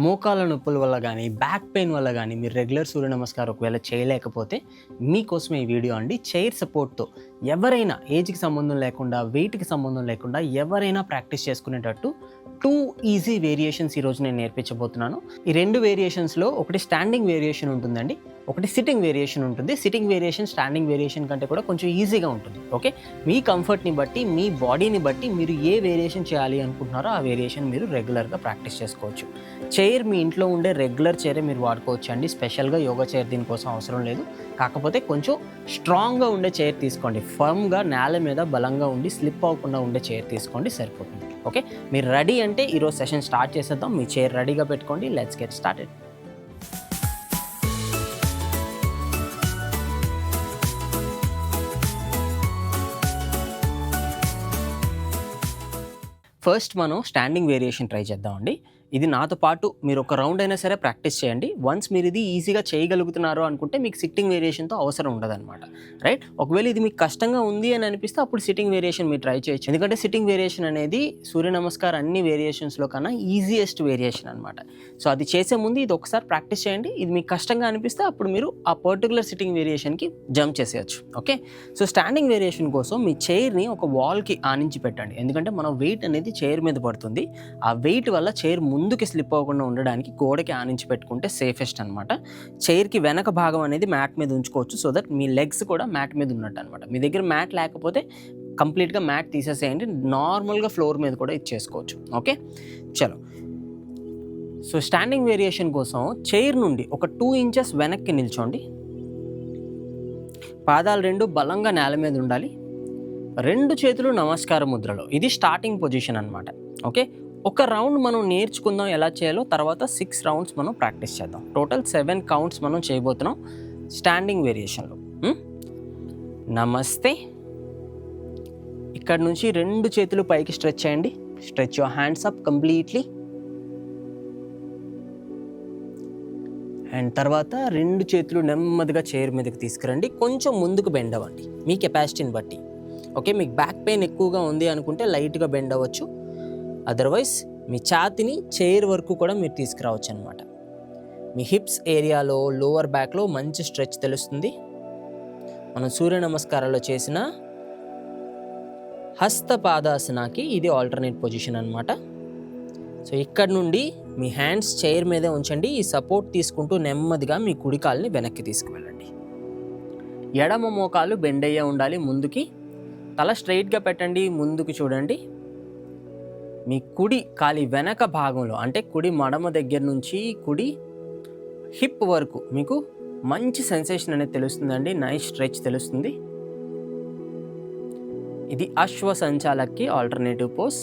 మోకాళ్ళ నొప్పుల వల్ల గానీ, బ్యాక్ పెయిన్ వల్ల గానీ మీరు రెగ్యులర్ సూర్య నమస్కారం ఒకవేళ చేయలేకపోతే మీకోసమే ఈ వీడియో అండి. చైర్ సపోర్ట్‌తో ఎవరైనా ఏజ్‌కి సంబంధం లేకుండా, వెయిట్‌కి సంబంధం లేకుండా ఎవరైనా ప్రాక్టీస్ చేసుకునేటట్టు 2 ఈజీ వేరియేషన్స్ ఈరోజు నేను నేర్పించబోతున్నాను. ఈ 2 వేరియేషన్స్‌లో ఒకటి స్టాండింగ్ వేరియేషన్ ఉంటుందండి. ఒకటి సిట్టింగ్ వేరియేషన్ ఉంటుంది. సిట్టింగ్ వేరియేషన్ స్టాండింగ్ వేరియేషన్ కంటే కూడా కొంచెం ఈజీగా ఉంటుంది. ఓకే, మీ కంఫర్ట్‌ని బట్టి, మీ బాడీని బట్టి మీరు ఏ వేరియేషన్ చేయాలి అనుకుంటున్నారో ఆ వేరియేషన్ మీరు రెగ్యులర్‌గా ప్రాక్టీస్ చేసుకోవచ్చు. చైర్ మీ ఇంట్లో ఉండే రెగ్యులర్ చైరే మీరు వాడుకోవచ్చు అండి. స్పెషల్గా యోగా చైర్ దీనికోసం అవసరం లేదు. కాకపోతే కొంచెం స్ట్రాంగ్గా ఉండే చైర్ తీసుకోండి. ఫర్మ్గా నేల మీద బలంగా ఉండి స్లిప్ అవ్వకుండా ఉండే చైర్ తీసుకోండి, సరిపోతుంది. ఓకే, మీరు రెడీ అంటే ఈరోజు సెషన్ స్టార్ట్ చేసేద్దాం. మీ చైర్ రెడీగా పెట్టుకోండి. Let's get started. ఫస్ట్ మనం స్టాండింగ్ వేరియేషన్ ట్రై చేద్దామండి. ఇది నాతో పాటు మీరు ఒక రౌండ్ అయినా సరే ప్రాక్టీస్ చేయండి. వన్స్ మీరు ఇది ఈజీగా చేయగలుగుతున్నారు అనుకుంటే మీకు సిట్టింగ్ వేరియేషన్తో అవసరం ఉండదన్నమాట. రైట్, ఒకవేళ ఇది మీకు కష్టంగా ఉంది అని అనిపిస్తే అప్పుడు సిట్టింగ్ వేరియేషన్ మీరు ట్రై చేయొచ్చు. ఎందుకంటే సిట్టింగ్ వేరియేషన్ అనేది సూర్య నమస్కారం అన్ని వేరియేషన్స్లో కన్నా ఈజియెస్ట్ వేరియేషన్ అనమాట. సో అది చేసే ముందు ఇది ఒకసారి ప్రాక్టీస్ చేయండి. ఇది మీకు కష్టంగా అనిపిస్తే అప్పుడు మీరు ఆ పర్టికులర్ సిట్టింగ్ వేరియేషన్కి జంప్ చేసేయచ్చు. ఓకే, సో స్టాండింగ్ వేరియేషన్ కోసం మీ చైర్ని ఒక వాల్కి ఆనించి పెట్టండి. ఎందుకంటే మనం వెయిట్ అనేది చైర్ మీద పడుతుంది. ఆ వెయిట్ వల్ల చైర్ ముందుకి స్లిప్ అవ్వకుండా ఉండడానికి గోడకి ఆనించి పెట్టుకుంటే సేఫెస్ట్ అనమాట. చైర్కి వెనక భాగం అనేది మ్యాట్ మీద ఉంచుకోవచ్చు, సో దట్ మీ లెగ్స్ కూడా మ్యాట్ మీద ఉన్నట్టు అనమాట. మీ దగ్గర మ్యాట్ లేకపోతే కంప్లీట్గా మ్యాట్ తీసేసేయండి. నార్మల్గా ఫ్లోర్ మీద కూడా ఇచ్చేసుకోవచ్చు. ఓకే, చలో. సో స్టాండింగ్ వేరియేషన్ కోసం చైర్ నుండి ఒక 2 ఇంచెస్ వెనక్కి నిల్చోండి. పాదాలు 2 బలంగా నేల మీద ఉండాలి. 2 చేతులు నమస్కార ముద్రలో. ఇది స్టార్టింగ్ పొజిషన్ అనమాట. ఓకే, ఒక రౌండ్ మనం నేర్చుకుందాం ఎలా చేయాలో, తర్వాత 6 రౌండ్స్ మనం ప్రాక్టీస్ చేద్దాం. టోటల్ 7 కౌంట్స్ మనం చేయబోతున్నాం స్టాండింగ్ వేరియేషన్లో. నమస్తే. ఇక్కడ నుంచి 2 చేతులు పైకి స్ట్రెచ్ చేయండి. Stretch your hands up completely. And తర్వాత 2 చేతులు నెమ్మదిగా చైర్ మీదకి తీసుకురండి. కొంచెం ముందుకు బెండ్ అవ్వండి మీ కెపాసిటీని బట్టి. ఓకే, మీకు బ్యాక్ పెయిన్ ఎక్కువగా ఉంది అనుకుంటే లైట్గా బెండ్ అవ్వచ్చు. అదర్వైజ్ మీ ఛాతీని చైర్ వరకు కూడా మీరు తీసుకురావచ్చు అనమాట. మీ హిప్స్ ఏరియాలో, లోవర్ బ్యాక్లో మంచి స్ట్రెచ్ తెలుస్తుంది. మనం సూర్య నమస్కారాల్లో చేసిన హస్తపాదాసనాకి ఇది ఆల్టర్నేట్ పొజిషన్ అనమాట. సో ఇక్కడ నుండి మీ హ్యాండ్స్ చైర్ మీదే ఉంచండి. ఈ సపోర్ట్ తీసుకుంటూ నెమ్మదిగా మీ కుడి కాలుని వెనక్కి తీసుకువెళ్ళండి. ఎడమ మోకాలు బెండ్ అయ్యే ఉండాలి ముందుకి. తల స్ట్రైట్గా పెట్టండి, ముందుకు చూడండి. మీ కుడి కాలి వెనక భాగంలో, అంటే కుడి మడమ దగ్గర నుంచి కుడి హిప్ వరకు మీకు మంచి సెన్సేషన్ అనేది తెలుస్తుందండి. నైస్ స్ట్రెచ్ తెలుస్తుంది. ఇది అశ్వ సంచాలక్కి ఆల్టర్నేటివ్ పోజ్.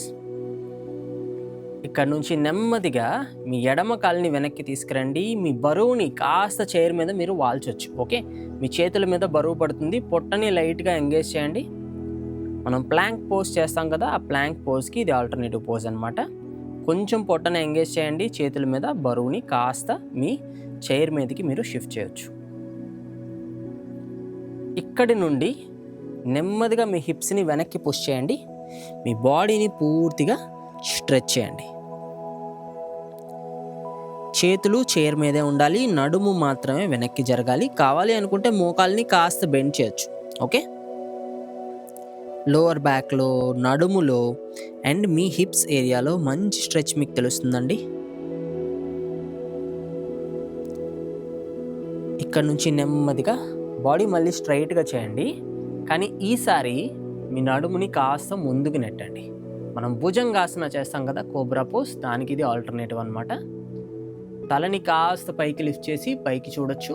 ఇక్కడ నుంచి నెమ్మదిగా మీ ఎడమ కాలిని వెనక్కి తీసుకురండి. మీ బరువుని కాస్త చైర్ మీద మీరు వాల్చొచ్చు. ఓకే, మీ చేతుల మీద బరువు పడుతుంది. పొట్టని లైట్గా ఎంగేజ్ చేయండి. మనం ప్లాంక్ పోజ్ చేస్తాం కదా, ఆ ప్లాంక్ పోజ్కి ఇది ఆల్టర్నేటివ్ పోజ్ అనమాట. కొంచెం పొట్టని ఎంగేజ్ చేయండి. చేతుల మీద బరువుని కాస్త మీ చైర్ మీదకి మీరు షిఫ్ట్ చేయొచ్చు. ఇక్కడి నుండి నెమ్మదిగా మీ హిప్స్ని వెనక్కి పుష్ చేయండి. మీ బాడీని పూర్తిగా స్ట్రెచ్ చేయండి. చేతులు చైర్ మీదే ఉండాలి. నడుము మాత్రమే వెనక్కి జరగాలి. కావాలి అనుకుంటే మోకాల్ని కాస్త బెండ్ చేయొచ్చు. ఓకే, లోవర్ బ్యాక్లో, నడుములో అండ్ మీ హిప్స్ ఏరియాలో మంచి స్ట్రెచ్ మీకు తెలుస్తుందండి. ఇక్కడ నుంచి నెమ్మదిగా బాడీ మళ్ళీ స్ట్రైట్గా చేయండి. కానీ ఈసారి మీ నడుముని కాస్త ముందుకు నెట్టండి. మనం భుజంగాసన చేస్తాం కదా, కోబ్రా పోజ్, దానికి ఇది ఆల్టర్నేటివ్ అనమాట. తలని కాస్త పైకి లిఫ్ట్ చేసి పైకి చూడొచ్చు.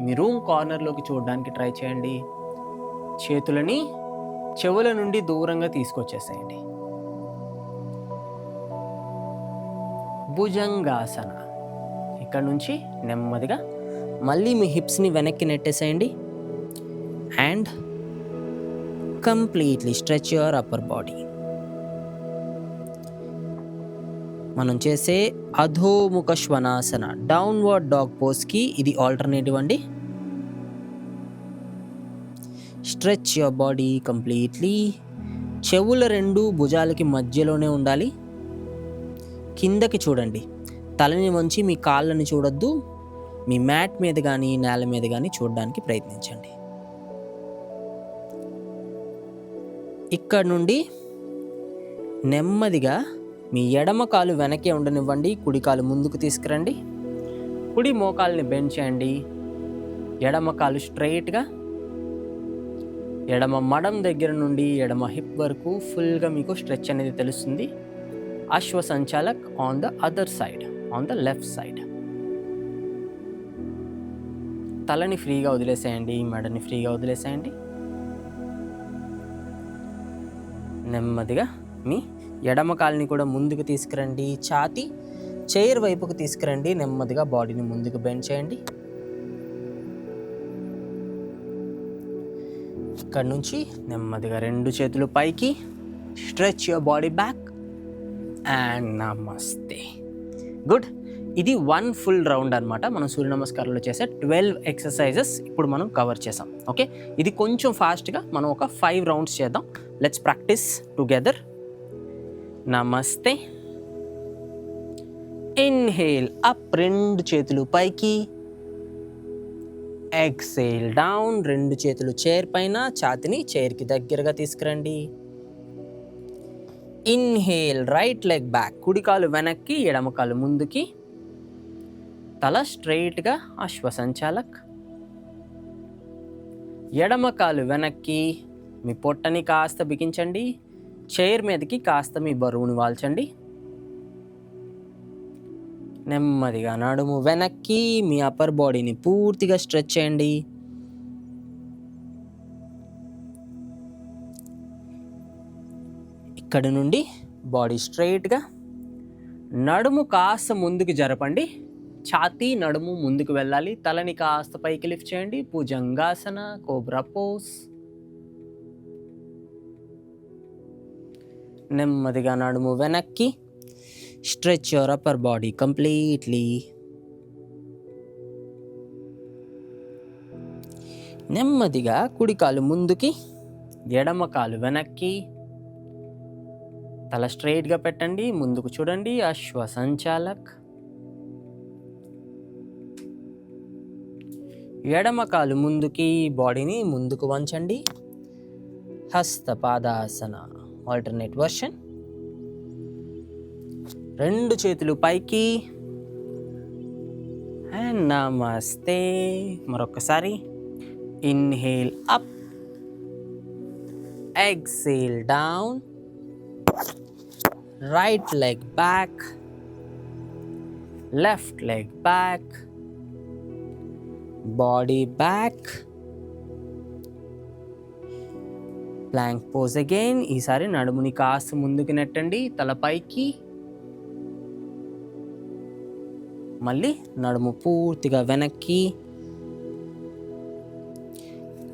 మీ రూమ్ కార్నర్లోకి చూడడానికి ట్రై చేయండి. చేతులని చెవుల నుండి దూరంగా తీసుకొచ్చేసేయండి. భుజంగాసన. ఇక్కడ నుంచి నెమ్మదిగా మళ్ళీ మీ హిప్స్ని వెనక్కి నెట్టేసేయండి. And completely stretch your upper body. మనం చేసే అధోముఖ శ్వనాసన, డౌన్వర్డ్ డాగ్ పోజ్కి ఇది ఆల్టర్నేటివ్ అండి. Stretch your body completely. చెవుల 2 భుజాలకి మధ్యలోనే ఉండాలి. కిందకి చూడండి. తలని వంచి మీ కాళ్ళని చూడొద్దు, మీ మ్యాట్ మీద కానీ నేల మీద కానీ చూడడానికి ప్రయత్నించండి. ఇక్కడ నుండి నెమ్మదిగా మీ ఎడమ కాలు వెనకే ఉండనివ్వండి, కుడి కాలు ముందుకు తీసుకురండి. కుడి మోకాల్ని బెండ్ చేయండి. ఎడమ కాలు స్ట్రైట్గా, ఎడమ మడం దగ్గర నుండి ఎడమ హిప్ వరకు ఫుల్గా మీకు స్ట్రెచ్ అనేది తెలుస్తుంది. అశ్వ సంచాలక్ on the other side, on the left side. తలని ఫ్రీగా వదిలేసేయండి, మెడని ఫ్రీగా వదిలేసేయండి. నెమ్మదిగా మీ ఎడమ కాలుని కూడా ముందుకు తీసుకురండి. ఛాతీ చైర్ వైపుకు తీసుకురండి. నెమ్మదిగా బాడీని ముందుకు బెండ్ చేయండి. ఇక్కడ నుంచి నెమ్మదిగా 2 చేతులు పైకి, stretch your body back and నమస్తే. గుడ్. ఇది 1 ఫుల్ రౌండ్ అనమాట. మనం సూర్య నమస్కారంలో చేసే 12 ఎక్సర్సైజెస్ ఇప్పుడు మనం కవర్ చేసాం. ఓకే, ఇది కొంచెం ఫాస్ట్గా మనం ఒక 5 రౌండ్స్ చేద్దాం. Let's practice together. నమస్తే. ఇన్హేల్ అప్, 2 చేతులు పైకి. ఎక్సేల్ డౌన్, 2 చేతులు చైర్ పైన, ఛాతిని చైర్కి దగ్గరగా తీసుకురండి. ఇన్హేల్ రైట్ లెగ్ బ్యాక్, కుడి కాలు వెనక్కి, ఎడమ కాలు ముందుకి, తల స్ట్రైట్గా అశ్వ సంచాలక్. ఎడమ కాలు వెనక్కి, మీ పొట్టని కాస్త బిగించండి. చైర్ మీదకి కాస్త మీ బరువుని వాల్చండి. నెమ్మదిగా నడుము వెనక్కి, మీ అప్పర్ బాడీని పూర్తిగా స్ట్రెచ్ చేయండి. ఇక్కడ నుండి బాడీ స్ట్రైట్గా, నడుము కాస్త ముందుకు జరపండి. ఛాతీ నడుము ముందుకు వెళ్ళాలి. తలని కాస్త పైకి లిఫ్ట్ చేయండి. Bhujangasana, cobra pose. నెమ్మదిగా నడుము వెనక్కి, stretch your upper body completely. నెమ్మదిగా కుడి కాలు ముందుకి, ఎడమ కాలు వెనక్కి, తల స్ట్రైట్గా పెట్టండి, ముందుకు చూడండి. అశ్వ సంచాలక్. ఎడమ కాలు ముందుకి, బాడీని ముందుకు వంచండి. హస్త పాదాసన, ఆల్టర్నేట్ వర్షన్. 2 చేతులు పైకి అండ్ నమస్తే. మరొకసారి. Inhale up, exhale down, right leg back, left leg back, body back. Plank pose again. ఈసారి నడుముని కాస్త ముందుకు నెట్టండి, తల పైకి. మళ్ళీ నడుము పూర్తిగా వెనక్కి,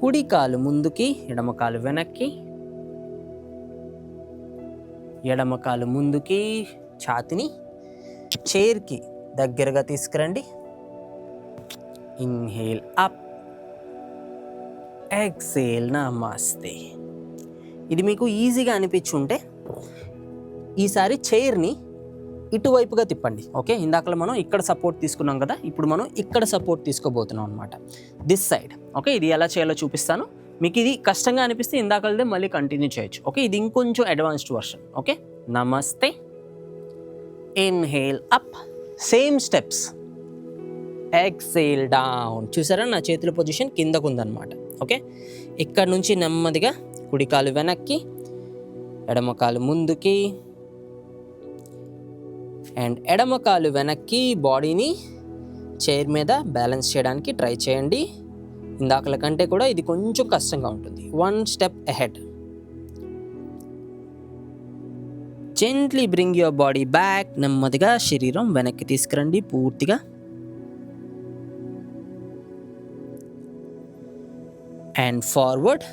కుడి కాలు ముందుకి, ఎడమ కాలు వెనక్కి, ఎడమ కాలు ముందుకి, ఛాతిని చైర్కి దగ్గరగా తీసుకురండి. ఇన్హేల్ అప్, ఎక్సేల్ నమస్తే. ఇది మీకు ఈజీగా అనిపించుంటే ఈసారి చైర్ని ఇటువైపుగా తిప్పండి. ఓకే, ఇందాకలో మనం ఇక్కడ సపోర్ట్ తీసుకున్నాం కదా, ఇప్పుడు మనం ఇక్కడ సపోర్ట్ తీసుకోబోతున్నాం అనమాట, దిస్ సైడ్. ఓకే, ఇది ఎలా చేయాలో చూపిస్తాను. మీకు ఇది కష్టంగా అనిపిస్తే ఇందాకలదే మళ్ళీ కంటిన్యూ చేయొచ్చు. ఓకే, ఇది ఇంకొంచెం అడ్వాన్స్డ్ వర్షన్. ఓకే, నమస్తే. Inhale up, same steps. Exhale down. చూసారా, నా చేతుల పొజిషన్ కిందకు ఉందన్నమాట. ఓకే, ఇక్కడ నుంచి నెమ్మదిగా కుడి కాలు వెనక్కి, ఎడమ కాలు ముందుకి, అండ్ ఎడమ కాలు వెనక్కి, బాడీని చైర్ మీద బ్యాలెన్స్ చేయడానికి ట్రై చేయండి. ఇందాకల కంటే కూడా ఇది కొంచెం కష్టంగా ఉంటుంది. 1 step ahead. Gently bring your body back. నెమ్మదిగా శరీరం వెనక్కి తీసుకురండి పూర్తిగా. And forward.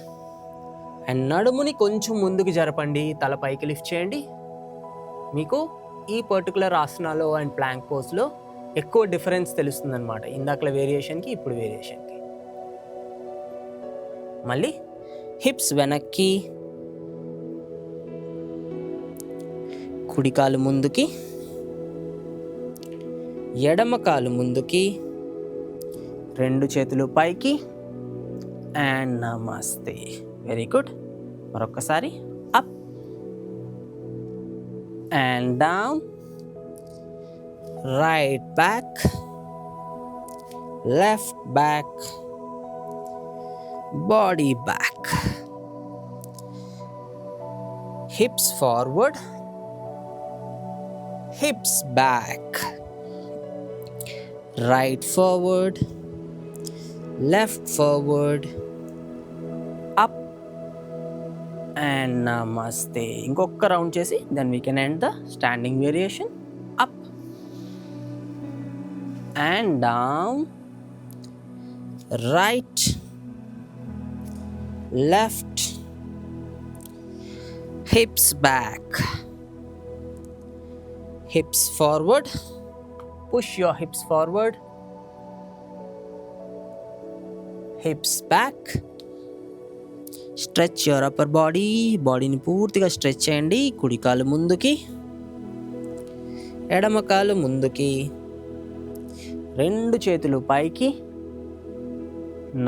అండ్ నడుముని కొంచెం ముందుకు జరపండి, తల పైకి లిఫ్ట్ చేయండి. మీకు ఈ పర్టికులర్ ఆసనాలో అండ్ ప్లాంక్ పోజ్లో ఎక్కువ డిఫరెన్స్ తెలుస్తుంది అనమాట, ఇందాకల వేరియేషన్కి ఇప్పుడు వేరియేషన్కి. మళ్ళీ హిప్స్ వెనక్కి, కుడి కాలు ముందుకి, ఎడమ కాలు ముందుకి, రెండు చేతులు పైకి అండ్ నమస్తే. Very good. మరొకసారి up and down, right back, left back, body back, hips forward, hips back, right forward, left forward, up and namaste. ఇంకొక రౌండ్ చేసి then we can end the standing variation. Up and down, right, left, hips back, hips forward, push your hips forward, hips back, stretch your upper body, బాడీని పూర్తిగా stretch చేయండి. కుడి కాలు ముందుకి, ఎడమ కాలు ముందుకి, రెండు చేతులు పైకి,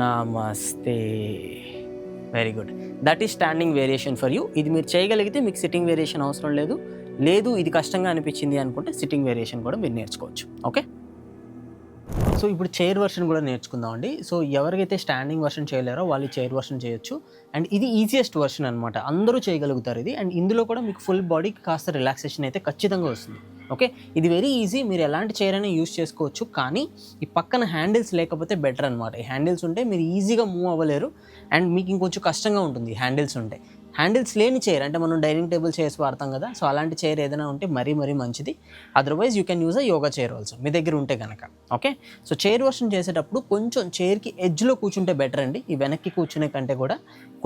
నమస్తే. Very good. That is standing variation for you. ఇది మీరు చేయగలిగితే మీకు సిట్టింగ్ వేరియేషన్ అవసరం లేదు ఇది కష్టంగా అనిపించింది అనుకుంటే సిట్టింగ్ వేరియేషన్ కూడా మీరు నేర్చుకోవచ్చు. ఓకే, సో ఇప్పుడు చైర్ వర్షన్ కూడా నేర్చుకుందామండి. సో ఎవరికైతే స్టాండింగ్ వర్షన్ చేయలేరో వాళ్ళు చైర్ వర్షన్ చేయొచ్చు. అండ్ ఇది ఈజియెస్ట్ వర్షన్ అనమాట, అందరూ చేయగలుగుతారు ఇది. అండ్ ఇందులో కూడా మీకు ఫుల్ బాడీకి కాస్త రిలాక్సేషన్ అయితే ఖచ్చితంగా వస్తుంది. ఓకే, ఇది వెరీ ఈజీ, మీరు ఎలాంటి చైర్ అయినా యూస్ చేసుకోవచ్చు. కానీ ఈ పక్కన హ్యాండిల్స్ లేకపోతే బెటర్ అనమాట. ఈ హ్యాండిల్స్ ఉంటే మీరు ఈజీగా మూవ్ అవ్వలేరు అండ్ మీకు ఇంకొంచెం కష్టంగా ఉంటుంది హ్యాండిల్స్ ఉంటే. హ్యాండిల్స్ లేని చైర్ అంటే మనం డైనింగ్ టేబుల్ చైర్స్ వాడతాం కదా, సో అలాంటి చైర్ ఏదైనా ఉంటే మరీ మంచిది. Otherwise you can use a yoga chair also మీ దగ్గర ఉంటే కనుక. ఓకే, సో చైర్ వర్షన్ చేసేటప్పుడు కొంచెం చైర్కి ఎడ్జ్లో కూర్చుంటే బెటర్ అండి. ఈ వెనక్కి కూర్చునే కంటే కూడా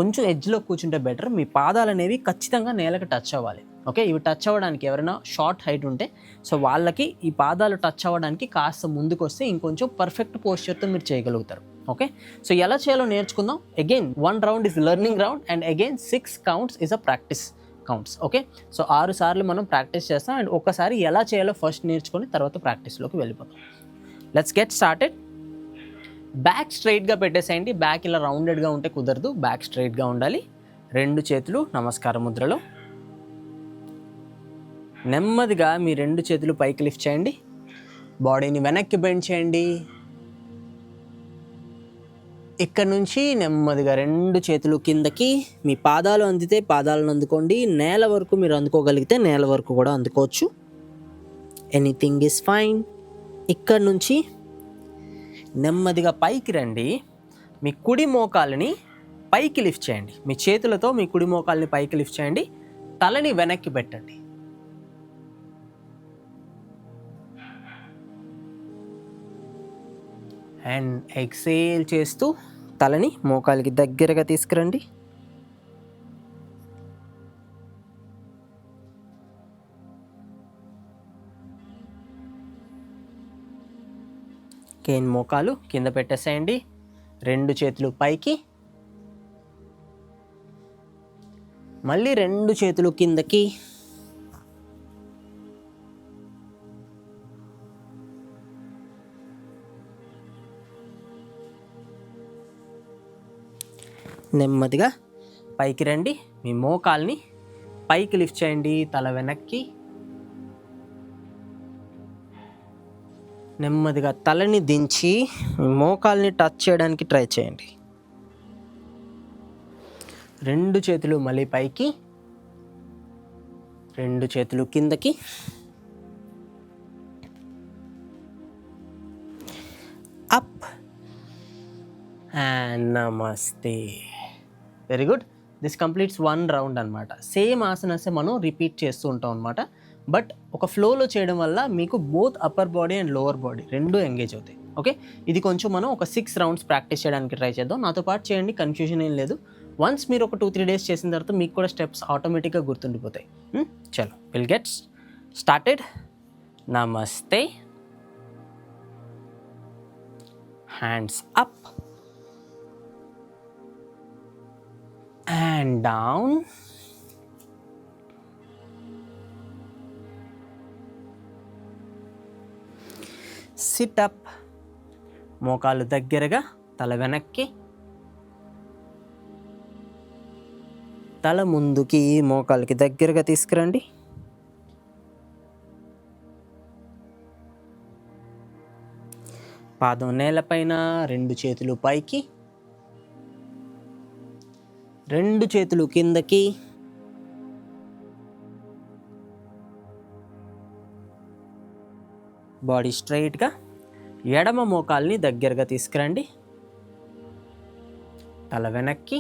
కొంచెం ఎడ్జ్లో కూర్చుంటే బెటర్. మీ పాదాలు అనేవి ఖచ్చితంగా నేలకు టచ్ అవ్వాలి. ఓకే, ఇవి టచ్ అవ్వడానికి ఎవరైనా షార్ట్ హైట్ ఉంటే సో వాళ్ళకి ఈ పాదాలు టచ్ అవ్వడానికి కాస్త ముందుకు వస్తే ఇంకొంచెం పర్ఫెక్ట్ పోస్చర్తో మీరు చేయగలుగుతారు. ఓకే, సో ఎలా చేయాలో నేర్చుకుందాం. Again 1 round is learning round and again 6 counts is a practice counts. Okay, so 6 సార్లు మనం ప్రాక్టీస్ చేస్తాం అండ్ ఒక్కసారి ఎలా చేయాలో ఫస్ట్ నేర్చుకొని తర్వాత ప్రాక్టీస్లోకి వెళ్ళిపోతాం. Let's get started. బ్యాక్ స్ట్రైట్గా పెట్టేసేయండి. బ్యాక్ ఇలా రౌండెడ్గా ఉంటే కుదరదు, బ్యాక్ స్ట్రైట్గా ఉండాలి. రెండు చేతులు నమస్కార ముద్రలో. నెమ్మదిగా మీ రెండు చేతులు పైకి లిఫ్ట్ చేయండి. బాడీని వెనక్కి బెండ్ చేయండి. ఇక్కడ నుంచి నెమ్మదిగా రెండు చేతులు కిందకి, మీ పాదాలు అందితే పాదాలను అందుకోండి. నేల వరకు మీరు అందుకోగలిగితే నేల వరకు కూడా అందుకోవచ్చు. Anything is fine. ఇక్కడ నుంచి నెమ్మదిగా పైకి రండి. మీ కుడి మోకాలని పైకి లిఫ్ట్ చేయండి. మీ చేతులతో మీ కుడి మోకాలని పైకి లిఫ్ట్ చేయండి. తలని వెనక్కి పెట్టండి. అండ్ ఎక్సేల్ చేస్తూ తలని మోకాలికి దగ్గరగా తీసుకురండి. కేన్ మోకాలు కింద పెట్టేసేయండి. రెండు చేతులు పైకి, మళ్ళీ రెండు చేతులు కిందకి, నెమ్మదిగా పైకి రండి. మీ మోకాల్ని పైకి లిఫ్ట్ చేయండి. తల వెనక్కి, నెమ్మదిగా తలని దించి మీ మోకాల్ని టచ్ చేయడానికి ట్రై చేయండి. రెండు చేతులు మళ్ళీ పైకి, రెండు చేతులు కిందకి, అప్ అండ్ నమస్తే. Very good. This completes 1 round అనమాట. సేమ్ ఆసనాసే మనం రిపీట్ చేస్తూ ఉంటాం అనమాట. బట్ ఒక ఫ్లోలో చేయడం వల్ల మీకు both upper body and lower body రెండు ఎంగేజ్ అవుతాయి. ఓకే, ఇది కొంచెం మనం ఒక 6 రౌండ్స్ ప్రాక్టీస్ చేయడానికి ట్రై చేద్దాం. నాతో పాటు చేయండి, కన్ఫ్యూజన్ ఏం లేదు. వన్స్ మీరు ఒక 2-3 డేస్ చేసిన తర్వాత మీకు కూడా స్టెప్స్ ఆటోమేటిక్గా గుర్తుండిపోతాయి. చలో, విల్ గెట్ స్టార్టెడ్. నమస్తే. Hands up and down, SIT up. మోకాలు దగ్గరగా, తల వెనక్కి, తల ముందుకి, మోకాలకి దగ్గరగా తీసుకురండి. పాదం నేలపైన, 2 చేతులు పైకి, 2 చేతులు కిందకి, బాడీ స్ట్రైట్గా. ఎడమ మోకాల్ని దగ్గరగా తీసుకురండి, తల వెనక్కి,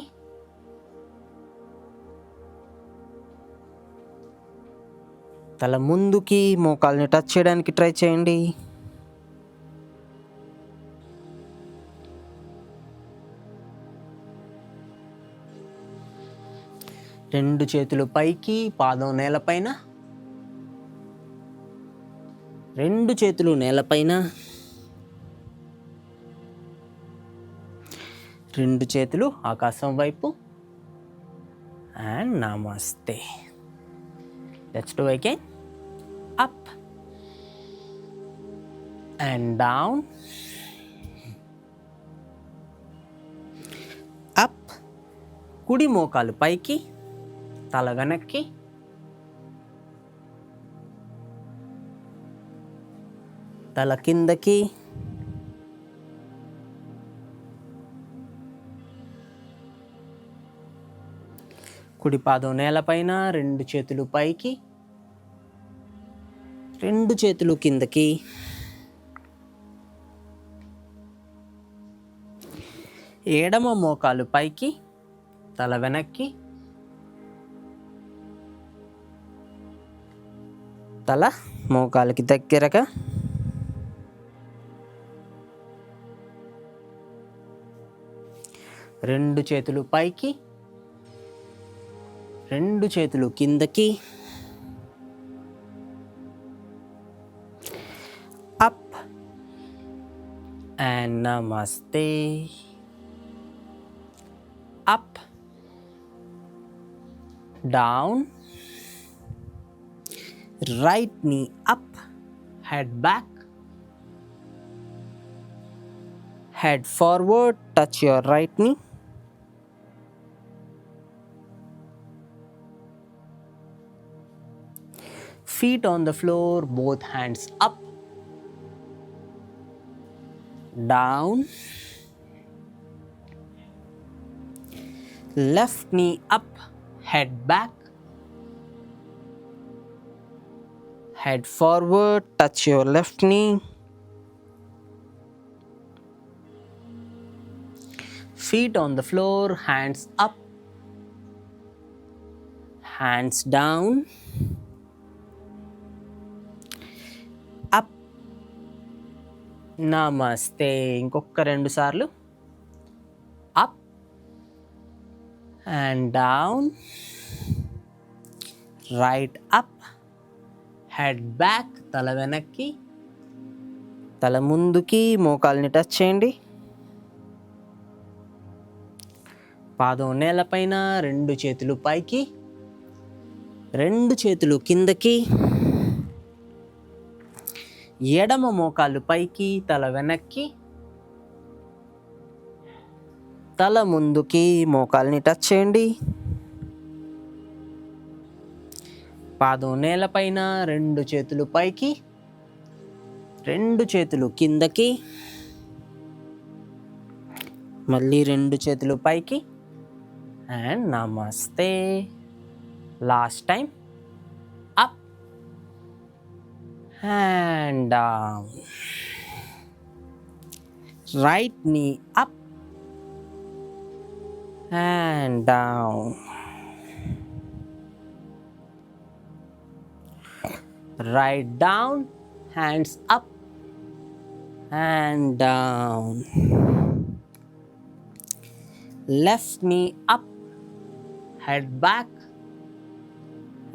తల ముందుకి, మోకాల్ని టచ్ చేయడానికి ట్రై చేయండి. రెండు చేతులు పైకి, పాదం నేలపైన, 2 చేతులు నేలపైన, 2 చేతులు ఆకాశం వైపు. అండ్ నమస్తే. Let's do again. Up and down, up. కుడి మోకాలు పైకి, తల వెనక్కి, తల కిందకి, కుడి పాదం నేలపైన, 2 చేతులు పైకి, 2 చేతులు కిందకి, ఎడమ మోకాలు పైకి, తల వెనక్కి, తల మోకాలకి దగ్గరగా, రెండు చేతులు పైకి, 2 చేతులు కిందకి, అప్ అండ్ నమస్తే. Up, down, right knee up, head back, head forward, touch your right knee. Feet on the floor, both hands up, down, left knee up, head back, head forward, touch your left knee. Feet on the floor, hands up, hands down, up, namaste. ఇంకొక 2 సార్లు. Up and down, right up, head back, తల వెనక్కి, తల ముందుకి, మోకాల్ని touch చేయండి. పాదం నేలపైన, 2 చేతులు పైకి, 2 చేతులు కిందకి, ఎడమ మోకాలు పైకి, తల వెనక్కి, తల ముందుకి, మోకాల్ని టచ్ చేయండి. పాదం నేలపైన, 2 చేతులు పైకి, 2 చేతులు కిందకి, మళ్ళీ 2 చేతులు పైకి. అండ్ నమస్తే. Last time. Up and down, right knee up and down, right down, hands up and down, left knee up, head back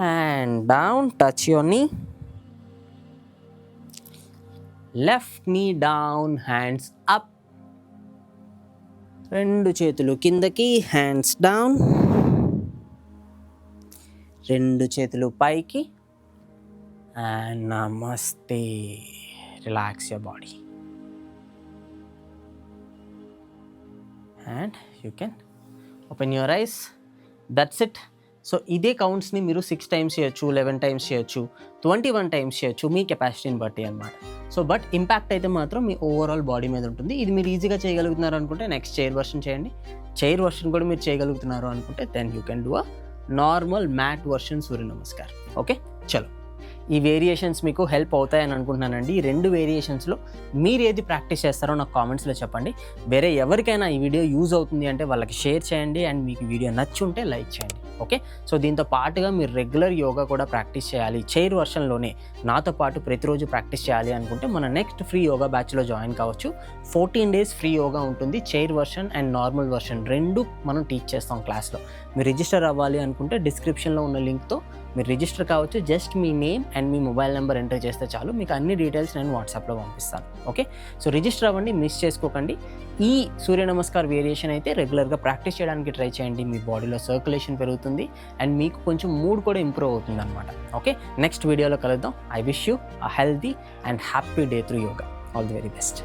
and down, touch your knee, left knee down, hands up, 2 చేతులు కిందకి, hands down, 2 చేతులు పైకి. And నమస్తే. Relax your body and you can open your eyes. That's it. So ఇదే కౌంట్స్ని మీరు 6 times చేయొచ్చు, 11 times చేయొచ్చు, 21 times చేయొచ్చు, మీ కెపాసిటీని బట్టి అనమాట. సో బట్ ఇంపాక్ట్ అయితే మాత్రం మీ ఓవరాల్ బాడీ మీద ఉంటుంది. ఇది మీరు ఈజీగా చేయగలుగుతున్నారు అనుకుంటే నెక్స్ట్ చైర్ వర్షన్ చేయండి. చైర్ వర్షన్ కూడా మీరు చేయగలుగుతున్నారు అనుకుంటే then you can do a normal mat version Surya Namaskar. Okay, చలో. ఈ వేరియేషన్స్ మీకు హెల్ప్ అవుతాయని అనుకుంటున్నానండి. ఈ 2 వేరియేషన్స్లో మీరు ఏది ప్రాక్టీస్ చేస్తారో నాకు కామెంట్స్లో చెప్పండి. వేరే ఎవరికైనా ఈ వీడియో యూజ్ అవుతుంది అంటే వాళ్ళకి షేర్ చేయండి అండ్ మీకు వీడియో నచ్చుంటే లైక్ చేయండి. ఓకే, సో దీంతో పాటుగా మీరు రెగ్యులర్ యోగా కూడా ప్రాక్టీస్ చేయాలి, చైర్ వర్షన్లోనే నాతో పాటు ప్రతిరోజు ప్రాక్టీస్ చేయాలి అనుకుంటే మన నెక్స్ట్ ఫ్రీ యోగా బ్యాచ్లో జాయిన్ కావచ్చు. 14 days ఫ్రీ యోగా ఉంటుంది. Chair version and normal version 2 మనం టీచ్ చేస్తాం క్లాస్లో. మీరు రిజిస్టర్ అవ్వాలి అనుకుంటే డిస్క్రిప్షన్లో ఉన్న లింక్తో మీరు రిజిస్టర్ కావచ్చు. Just me name and me mobile number enter చేస్తే చాలు, మీకు అన్ని డీటెయిల్స్ నేను వాట్సాప్లో పంపిస్తాను. ఓకే, సో రిజిస్టర్ అవ్వండి, మిస్ చేసుకోకండి. ఈ సూర్య నమస్కార్ వేరియేషన్ అయితే రెగ్యులర్గా ప్రాక్టీస్ చేయడానికి ట్రై చేయండి. మీ బాడీలో సర్క్యులేషన్ పెరుగుతుంది అండ్ మీకు కొంచెం మూడ్ కూడా ఇంప్రూవ్ అవుతుంది అనమాట. ఓకే, నెక్స్ట్ వీడియోలో కలుద్దాం. I wish you a healthy and happy day through yoga. All the very best.